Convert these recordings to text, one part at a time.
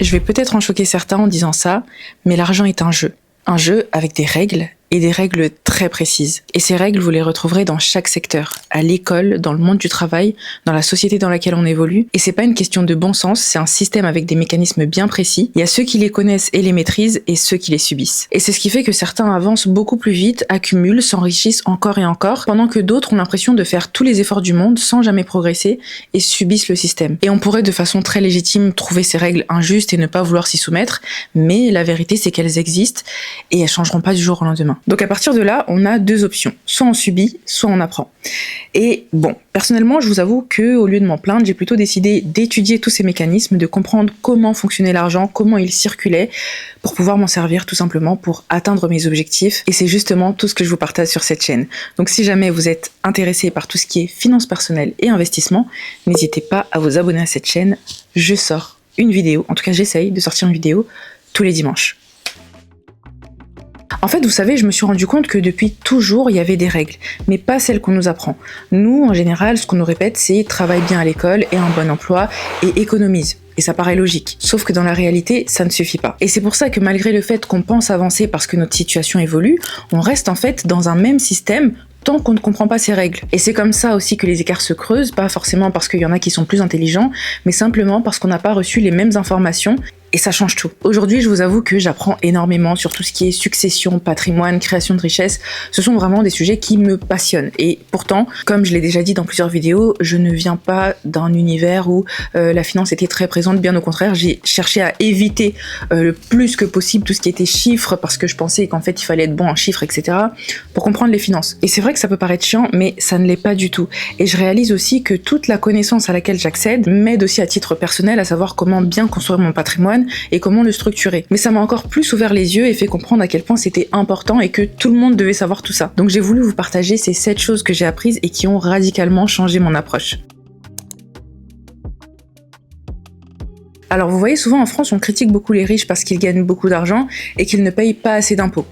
Je vais peut-être en choquer certains en disant ça, mais l'argent est un jeu. Un jeu avec des règles, et des règles très précises. Et ces règles, vous les retrouverez dans chaque secteur, à l'école, dans le monde du travail, dans la société dans laquelle on évolue. Et c'est pas une question de bon sens, c'est un système avec des mécanismes bien précis. Il y a ceux qui les connaissent et les maîtrisent, et ceux qui les subissent. Et c'est ce qui fait que certains avancent beaucoup plus vite, accumulent, s'enrichissent encore et encore, pendant que d'autres ont l'impression de faire tous les efforts du monde sans jamais progresser et subissent le système. Et on pourrait de façon très légitime trouver ces règles injustes et ne pas vouloir s'y soumettre, mais la vérité c'est qu'elles existent et elles changeront pas du jour au lendemain. Donc à partir de là, on a deux options. Soit on subit, soit on apprend. Et bon, personnellement, je vous avoue que au lieu de m'en plaindre, j'ai plutôt décidé d'étudier tous ces mécanismes, de comprendre comment fonctionnait l'argent, comment il circulait, pour pouvoir m'en servir tout simplement pour atteindre mes objectifs. Et c'est justement tout ce que je vous partage sur cette chaîne. Donc si jamais vous êtes intéressé par tout ce qui est finances personnelles et investissement, n'hésitez pas à vous abonner à cette chaîne. Je sors une vidéo, en tout cas j'essaye de sortir une vidéo tous les dimanches. En fait, vous savez, je me suis rendu compte que depuis toujours, il y avait des règles, mais pas celles qu'on nous apprend. Nous, en général, ce qu'on nous répète, c'est travaille bien à l'école et un bon emploi et économise. Et ça paraît logique. Sauf que dans la réalité, ça ne suffit pas. Et c'est pour ça que malgré le fait qu'on pense avancer parce que notre situation évolue, on reste en fait dans un même système tant qu'on ne comprend pas ces règles. Et c'est comme ça aussi que les écarts se creusent, pas forcément parce qu'il y en a qui sont plus intelligents, mais simplement parce qu'on n'a pas reçu les mêmes informations. Et ça change tout. Aujourd'hui, je vous avoue que j'apprends énormément sur tout ce qui est succession, patrimoine, création de richesse. Ce sont vraiment des sujets qui me passionnent. Et pourtant, comme je l'ai déjà dit dans plusieurs vidéos, je ne viens pas d'un univers où la finance était très présente. Bien au contraire, j'ai cherché à éviter le plus que possible tout ce qui était chiffres parce que je pensais qu'en fait, il fallait être bon en chiffres, etc. pour comprendre les finances. Et c'est vrai que ça peut paraître chiant, mais ça ne l'est pas du tout. Et je réalise aussi que toute la connaissance à laquelle j'accède m'aide aussi à titre personnel à savoir comment bien construire mon patrimoine et comment le structurer. Mais ça m'a encore plus ouvert les yeux et fait comprendre à quel point c'était important et que tout le monde devait savoir tout ça. Donc j'ai voulu vous partager ces 7 choses que j'ai apprises et qui ont radicalement changé mon approche. Alors vous voyez, souvent en France, on critique beaucoup les riches parce qu'ils gagnent beaucoup d'argent et qu'ils ne payent pas assez d'impôts.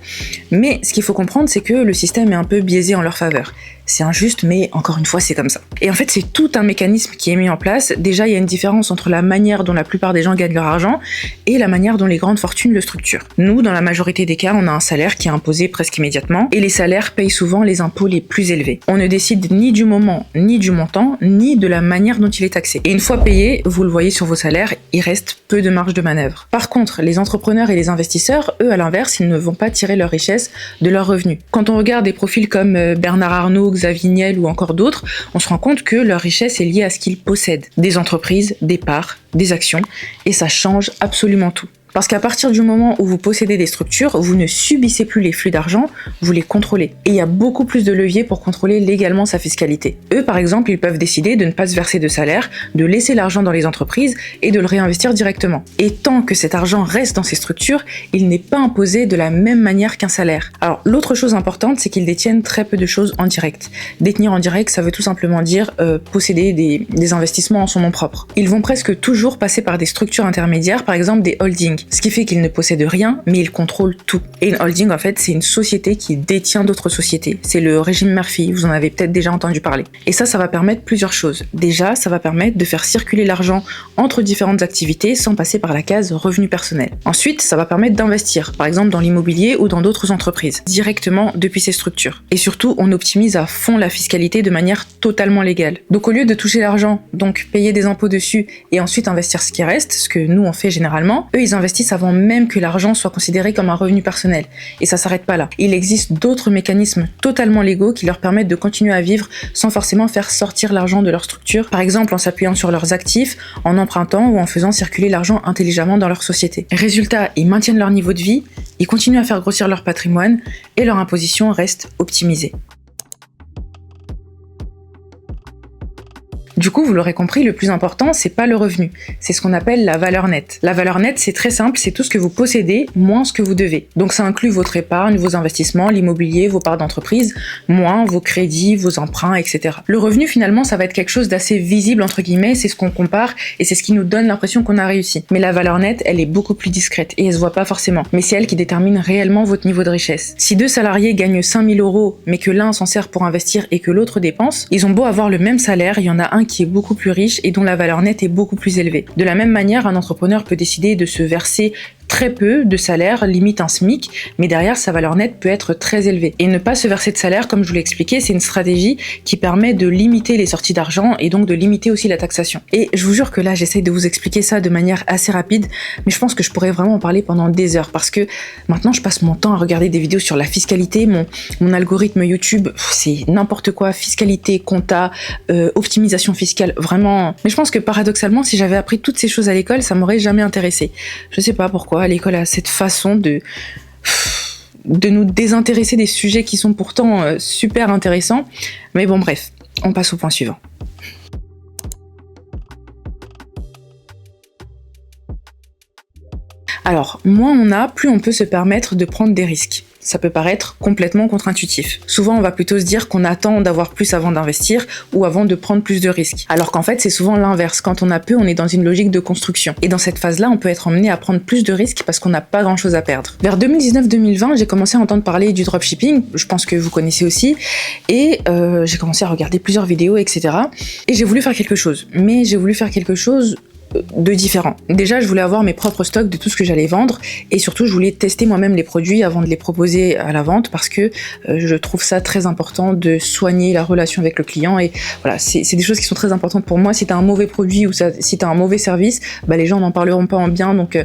Mais ce qu'il faut comprendre, c'est que le système est un peu biaisé en leur faveur. C'est injuste, mais encore une fois, c'est comme ça. Et en fait, c'est tout un mécanisme qui est mis en place. Déjà, il y a une différence entre la manière dont la plupart des gens gagnent leur argent et la manière dont les grandes fortunes le structurent. Nous, dans la majorité des cas, on a un salaire qui est imposé presque immédiatement et les salaires payent souvent les impôts les plus élevés. On ne décide ni du moment, ni du montant, ni de la manière dont il est taxé. Et une fois payé, vous le voyez sur vos salaires, il reste peu de marge de manœuvre. Par contre, les entrepreneurs et les investisseurs, eux, à l'inverse, ils ne vont pas tirer leur richesse de leurs revenus. Quand on regarde des profils comme Bernard Arnault, Xavier Niel ou encore d'autres, on se rend compte que leur richesse est liée à ce qu'ils possèdent. Des entreprises, des parts, des actions, et ça change absolument tout. Parce qu'à partir du moment où vous possédez des structures, vous ne subissez plus les flux d'argent, vous les contrôlez. Et il y a beaucoup plus de leviers pour contrôler légalement sa fiscalité. Eux, par exemple, ils peuvent décider de ne pas se verser de salaire, de laisser l'argent dans les entreprises et de le réinvestir directement. Et tant que cet argent reste dans ces structures, il n'est pas imposé de la même manière qu'un salaire. Alors, l'autre chose importante, c'est qu'ils détiennent très peu de choses en direct. Détenir en direct, ça veut tout simplement dire posséder des investissements en son nom propre. Ils vont presque toujours passer par des structures intermédiaires, par exemple des holdings. Ce qui fait qu'ils ne possèdent rien, mais ils contrôlent tout. Et une holding, en fait, c'est une société qui détient d'autres sociétés. C'est le régime Murphy, vous en avez peut-être déjà entendu parler. Et ça va permettre plusieurs choses. Déjà, ça va permettre de faire circuler l'argent entre différentes activités sans passer par la case revenus personnels. Ensuite, ça va permettre d'investir, par exemple dans l'immobilier ou dans d'autres entreprises, directement depuis ces structures. Et surtout, on optimise à fond la fiscalité de manière totalement légale. Donc au lieu de toucher l'argent, donc payer des impôts dessus et ensuite investir ce qui reste, ce que nous on fait généralement, eux ils investissent avant même que l'argent soit considéré comme un revenu personnel. Et ça s'arrête pas là. Il existe d'autres mécanismes totalement légaux qui leur permettent de continuer à vivre sans forcément faire sortir l'argent de leur structure, par exemple en s'appuyant sur leurs actifs, en empruntant ou en faisant circuler l'argent intelligemment dans leur société. Résultat, ils maintiennent leur niveau de vie, ils continuent à faire grossir leur patrimoine et leur imposition reste optimisée. Du coup, vous l'aurez compris, le plus important, c'est pas le revenu. C'est ce qu'on appelle la valeur nette. La valeur nette, c'est très simple, c'est tout ce que vous possédez, moins ce que vous devez. Donc ça inclut votre épargne, vos investissements, l'immobilier, vos parts d'entreprise, moins vos crédits, vos emprunts, etc. Le revenu, finalement, ça va être quelque chose d'assez visible, entre guillemets, c'est ce qu'on compare et c'est ce qui nous donne l'impression qu'on a réussi. Mais la valeur nette, elle est beaucoup plus discrète et elle se voit pas forcément. Mais c'est elle qui détermine réellement votre niveau de richesse. Si 2 salariés gagnent 5 000 €, mais que l'un s'en sert pour investir et que l'autre dépense, ils ont beau avoir le même salaire, il y en a un qui qui est beaucoup plus riche et dont la valeur nette est beaucoup plus élevée. De la même manière, un entrepreneur peut décider de se verser très peu de salaire, limite un SMIC, mais derrière sa valeur nette peut être très élevée. Et ne pas se verser de salaire, comme je vous l'ai expliqué, c'est une stratégie qui permet de limiter les sorties d'argent et donc de limiter aussi la taxation. Et je vous jure que là, j'essaye de vous expliquer ça de manière assez rapide, mais je pense que je pourrais vraiment en parler pendant des heures parce que maintenant, je passe mon temps à regarder des vidéos sur la fiscalité, mon algorithme YouTube, c'est n'importe quoi, fiscalité, compta, optimisation fiscale, vraiment. Mais je pense que paradoxalement, si j'avais appris toutes ces choses à l'école, ça m'aurait jamais intéressé. Je sais pas pourquoi. L'école a cette façon de nous désintéresser des sujets qui sont pourtant super intéressants. Mais bon, bref, on passe au point suivant. Alors, moins on a, plus on peut se permettre de prendre des risques. Ça peut paraître complètement contre-intuitif. Souvent, on va plutôt se dire qu'on attend d'avoir plus avant d'investir ou avant de prendre plus de risques. Alors qu'en fait, c'est souvent l'inverse. Quand on a peu, on est dans une logique de construction. Et dans cette phase-là, on peut être emmené à prendre plus de risques parce qu'on n'a pas grand-chose à perdre. Vers 2019-2020, j'ai commencé à entendre parler du dropshipping. Je pense que vous connaissez aussi. Et j'ai commencé à regarder plusieurs vidéos, etc. Et j'ai voulu faire quelque chose. Mais j'ai voulu faire quelque chose de différents. Déjà, je voulais avoir mes propres stocks de tout ce que j'allais vendre et surtout, je voulais tester moi-même les produits avant de les proposer à la vente parce que je trouve ça très important de soigner la relation avec le client et voilà, c'est des choses qui sont très importantes pour moi. Si t'as un mauvais produit ou si t'as un mauvais service, bah les gens n'en parleront pas en bien, donc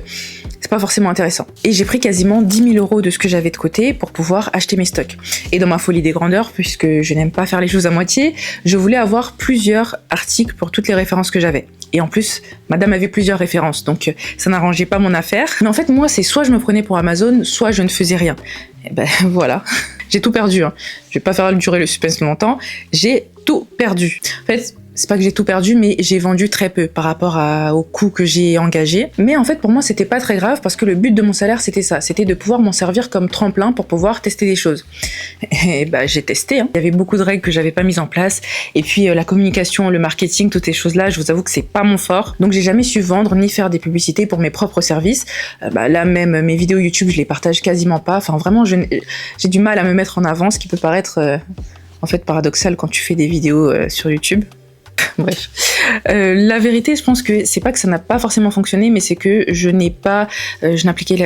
c'est pas forcément intéressant. Et j'ai pris quasiment 10 000 € de ce que j'avais de côté pour pouvoir acheter mes stocks. Et dans ma folie des grandeurs, puisque je n'aime pas faire les choses à moitié, je voulais avoir plusieurs articles pour toutes les références que j'avais. Et en plus, madame avait plusieurs références, donc ça n'arrangeait pas mon affaire. Mais en fait, moi, c'est soit je me prenais pour Amazon, soit je ne faisais rien. Et ben voilà, j'ai tout perdu. Je vais pas faire durer le suspense longtemps. J'ai tout perdu. En fait, c'est pas que j'ai tout perdu, mais j'ai vendu très peu par rapport au coût que j'ai engagé. Mais en fait, pour moi, c'était pas très grave parce que le but de mon salaire, c'était ça. C'était de pouvoir m'en servir comme tremplin pour pouvoir tester des choses. Et bah, j'ai testé. Il y avait beaucoup de règles que j'avais pas mises en place. Et puis, la communication, le marketing, toutes ces choses-là, je vous avoue que c'est pas mon fort. Donc, j'ai jamais su vendre ni faire des publicités pour mes propres services. Là, même mes vidéos YouTube, je les partage quasiment pas. Enfin, vraiment, j'ai du mal à me mettre en avant, ce qui peut paraître, en fait, paradoxal quand tu fais des vidéos sur YouTube. Bref. La vérité, je pense que c'est pas que ça n'a pas forcément fonctionné, mais c'est que je n'appliquais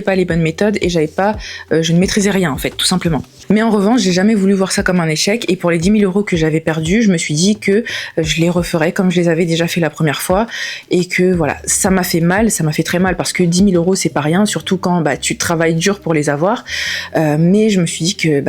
pas les bonnes méthodes et je ne maîtrisais rien en fait, tout simplement. Mais en revanche, j'ai jamais voulu voir ça comme un échec et pour les 10 000 € que j'avais perdus, je me suis dit que je les referais comme je les avais déjà fait la première fois et que voilà, ça m'a fait mal, ça m'a fait très mal parce que 10 000 € c'est pas rien, surtout quand tu travailles dur pour les avoir. Mais je me suis dit que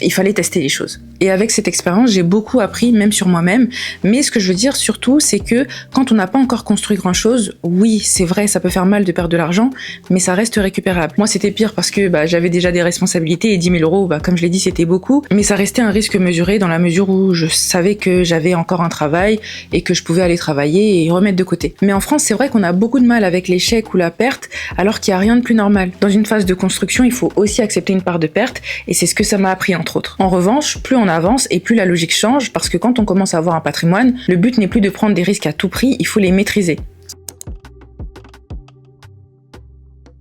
il fallait tester les choses. Et avec cette expérience, j'ai beaucoup appris, même sur moi-même. Mais ce que je veux dire surtout, c'est que quand on n'a pas encore construit grand-chose, oui, c'est vrai, ça peut faire mal de perdre de l'argent, mais ça reste récupérable. Moi, c'était pire parce que j'avais déjà des responsabilités et 10 000 €, comme je l'ai dit, c'était beaucoup. Mais ça restait un risque mesuré dans la mesure où je savais que j'avais encore un travail et que je pouvais aller travailler et remettre de côté. Mais en France, c'est vrai qu'on a beaucoup de mal avec l'échec ou la perte, alors qu'il n'y a rien de plus normal. Dans une phase de construction, il faut aussi accepter une part de perte et c'est ce que ça m'a appris entre autres. En revanche, plus on avance et plus la logique change parce que quand on commence à avoir un patrimoine, le but n'est plus de prendre des risques à tout prix, il faut les maîtriser.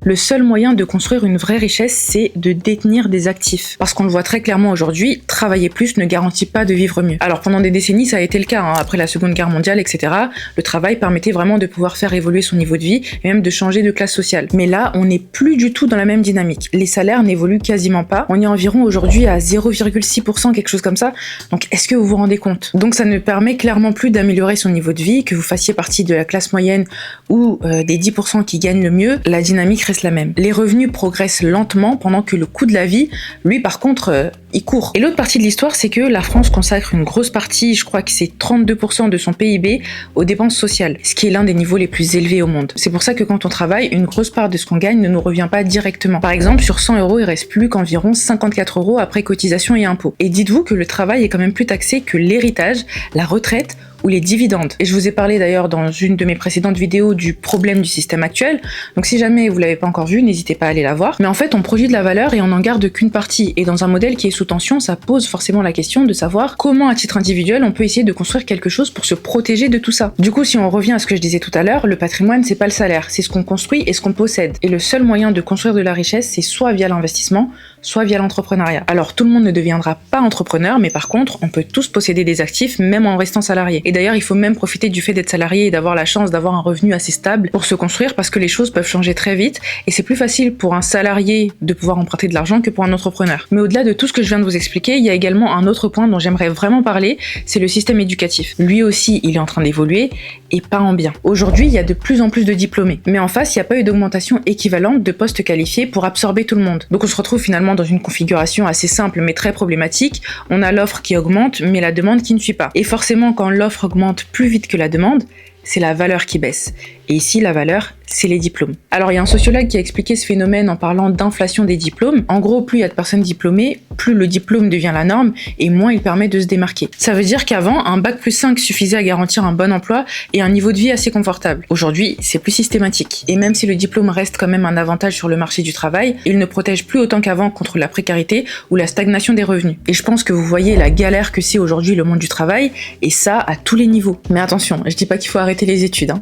Le seul moyen de construire une vraie richesse, c'est de détenir des actifs. Parce qu'on le voit très clairement aujourd'hui, travailler plus ne garantit pas de vivre mieux. Alors pendant des décennies, ça a été le cas, après la Seconde Guerre mondiale, etc. Le travail permettait vraiment de pouvoir faire évoluer son niveau de vie et même de changer de classe sociale. Mais là, on n'est plus du tout dans la même dynamique. Les salaires n'évoluent quasiment pas. On est environ aujourd'hui à 0,6%, quelque chose comme ça. Donc est-ce que vous vous rendez compte? Donc ça ne permet clairement plus d'améliorer son niveau de vie, que vous fassiez partie de la classe moyenne ou des 10% qui gagnent le mieux, la dynamique reste la même. Les revenus progressent lentement pendant que le coût de la vie, lui par contre, il court. Et l'autre partie de l'histoire, c'est que la France consacre une grosse partie, je crois que c'est 32% de son PIB aux dépenses sociales, ce qui est l'un des niveaux les plus élevés au monde. C'est pour ça que quand on travaille, une grosse part de ce qu'on gagne ne nous revient pas directement. Par exemple, sur 100 €, il reste plus qu'environ 54 € après cotisation et impôts. Et dites-vous que le travail est quand même plus taxé que l'héritage, la retraite ou les dividendes. Et je vous ai parlé d'ailleurs dans une de mes précédentes vidéos du problème du système actuel, donc si jamais vous l'avez pas encore vu, n'hésitez pas à aller la voir. Mais en fait, on produit de la valeur et on n'en garde qu'une partie. Et dans un modèle qui est sous tension, ça pose forcément la question de savoir comment, à titre individuel, on peut essayer de construire quelque chose pour se protéger de tout ça. Du coup, si on revient à ce que je disais tout à l'heure, le patrimoine, c'est pas le salaire, c'est ce qu'on construit et ce qu'on possède. Et le seul moyen de construire de la richesse, c'est soit via l'investissement, soit via l'entrepreneuriat. Alors tout le monde ne deviendra pas entrepreneur, mais par contre, on peut tous posséder des actifs même en restant salarié. Et d'ailleurs, il faut même profiter du fait d'être salarié et d'avoir la chance d'avoir un revenu assez stable pour se construire parce que les choses peuvent changer très vite et c'est plus facile pour un salarié de pouvoir emprunter de l'argent que pour un entrepreneur. Mais au-delà de tout ce que je viens de vous expliquer, il y a également un autre point dont j'aimerais vraiment parler, c'est le système éducatif. Lui aussi, il est en train d'évoluer et pas en bien. Aujourd'hui, il y a de plus en plus de diplômés, mais en face, il n'y a pas eu d'augmentation équivalente de postes qualifiés pour absorber tout le monde. Donc on se retrouve finalement dans une configuration assez simple mais très problématique. On a l'offre qui augmente, mais la demande qui ne suit pas. Et forcément, quand l'offre augmente plus vite que la demande, c'est la valeur qui baisse. Et ici, la valeur, c'est les diplômes. Alors, il y a un sociologue qui a expliqué ce phénomène en parlant d'inflation des diplômes. En gros, plus il y a de personnes diplômées, plus le diplôme devient la norme et moins il permet de se démarquer. Ça veut dire qu'avant, un bac+5 suffisait à garantir un bon emploi et un niveau de vie assez confortable. Aujourd'hui, c'est plus systématique. Et même si le diplôme reste quand même un avantage sur le marché du travail, il ne protège plus autant qu'avant contre la précarité ou la stagnation des revenus. Et je pense que vous voyez la galère que c'est aujourd'hui le monde du travail, et ça à tous les niveaux. Mais attention, je dis pas qu'il faut arrêter les études,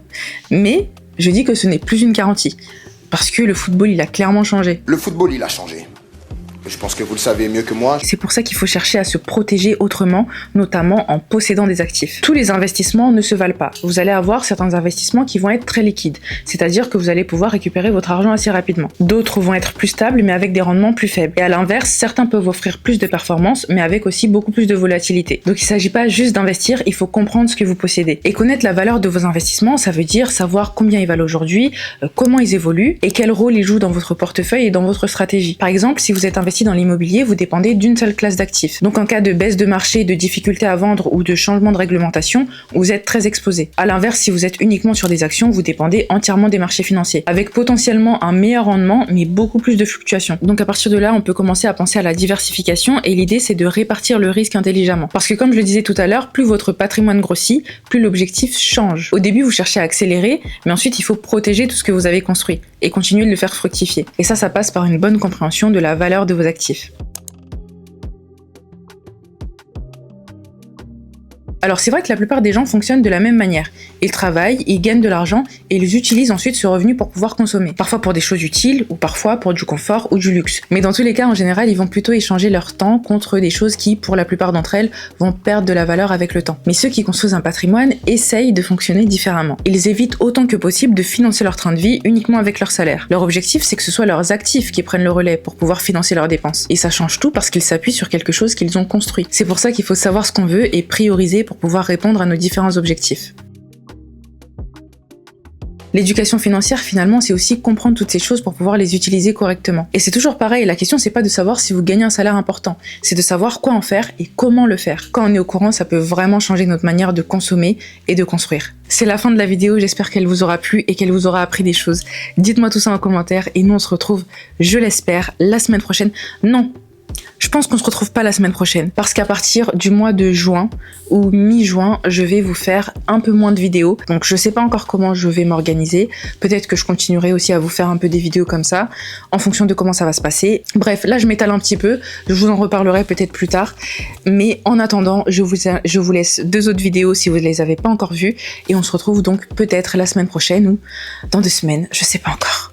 mais je dis que ce n'est plus une garantie, parce que le football, il a clairement changé. Le football, il a changé. Je pense que vous le savez mieux que moi. C'est pour ça qu'il faut chercher à se protéger autrement, notamment en possédant des actifs. Tous les investissements ne se valent pas. Vous allez avoir certains investissements qui vont être très liquides, c'est-à-dire que vous allez pouvoir récupérer votre argent assez rapidement. D'autres vont être plus stables, mais avec des rendements plus faibles. Et à l'inverse, certains peuvent offrir plus de performance, mais avec aussi beaucoup plus de volatilité. Donc il ne s'agit pas juste d'investir, il faut comprendre ce que vous possédez. Et connaître la valeur de vos investissements, ça veut dire savoir combien ils valent aujourd'hui, comment ils évoluent, et quel rôle ils jouent dans votre portefeuille et dans votre stratégie. Par exemple, si vous êtes investi dans l'immobilier, vous dépendez d'une seule classe d'actifs. Donc en cas de baisse de marché, de difficulté à vendre ou de changement de réglementation, vous êtes très exposé. À l'inverse, si vous êtes uniquement sur des actions, vous dépendez entièrement des marchés financiers, avec potentiellement un meilleur rendement, mais beaucoup plus de fluctuations. Donc à partir de là, on peut commencer à penser à la diversification et l'idée c'est de répartir le risque intelligemment. Parce que comme je le disais tout à l'heure, plus votre patrimoine grossit, plus l'objectif change. Au début, vous cherchez à accélérer, mais ensuite il faut protéger tout ce que vous avez construit et continuer de le faire fructifier. Et ça passe par une bonne compréhension de la valeur de vos actifs. Alors c'est vrai que la plupart des gens fonctionnent de la même manière. Ils travaillent, ils gagnent de l'argent et ils utilisent ensuite ce revenu pour pouvoir consommer. Parfois pour des choses utiles ou parfois pour du confort ou du luxe. Mais dans tous les cas, en général, ils vont plutôt échanger leur temps contre des choses qui, pour la plupart d'entre elles, vont perdre de la valeur avec le temps. Mais ceux qui construisent un patrimoine essayent de fonctionner différemment. Ils évitent autant que possible de financer leur train de vie uniquement avec leur salaire. Leur objectif, c'est que ce soit leurs actifs qui prennent le relais pour pouvoir financer leurs dépenses. Et ça change tout parce qu'ils s'appuient sur quelque chose qu'ils ont construit. C'est pour ça qu'il faut savoir ce qu'on veut et prioriser pour pouvoir répondre à nos différents objectifs. L'éducation financière, finalement, c'est aussi comprendre toutes ces choses pour pouvoir les utiliser correctement. Et c'est toujours pareil, la question c'est pas de savoir si vous gagnez un salaire important, c'est de savoir quoi en faire et comment le faire. Quand on est au courant, ça peut vraiment changer notre manière de consommer et de construire. C'est la fin de la vidéo, j'espère qu'elle vous aura plu et qu'elle vous aura appris des choses. Dites-moi tout ça en commentaire et nous on se retrouve, je l'espère, la semaine prochaine. Non, je pense qu'on se retrouve pas la semaine prochaine parce qu'à partir du mois de juin ou mi-juin, je vais vous faire un peu moins de vidéos. Donc je sais pas encore comment je vais m'organiser. Peut-être que je continuerai aussi à vous faire un peu des vidéos comme ça en fonction de comment ça va se passer. Bref, là je m'étale un petit peu. Je vous en reparlerai peut-être plus tard. Mais en attendant, je vous laisse 2 autres vidéos si vous ne les avez pas encore vues. Et on se retrouve donc peut-être la semaine prochaine ou dans 2 semaines. Je sais pas encore.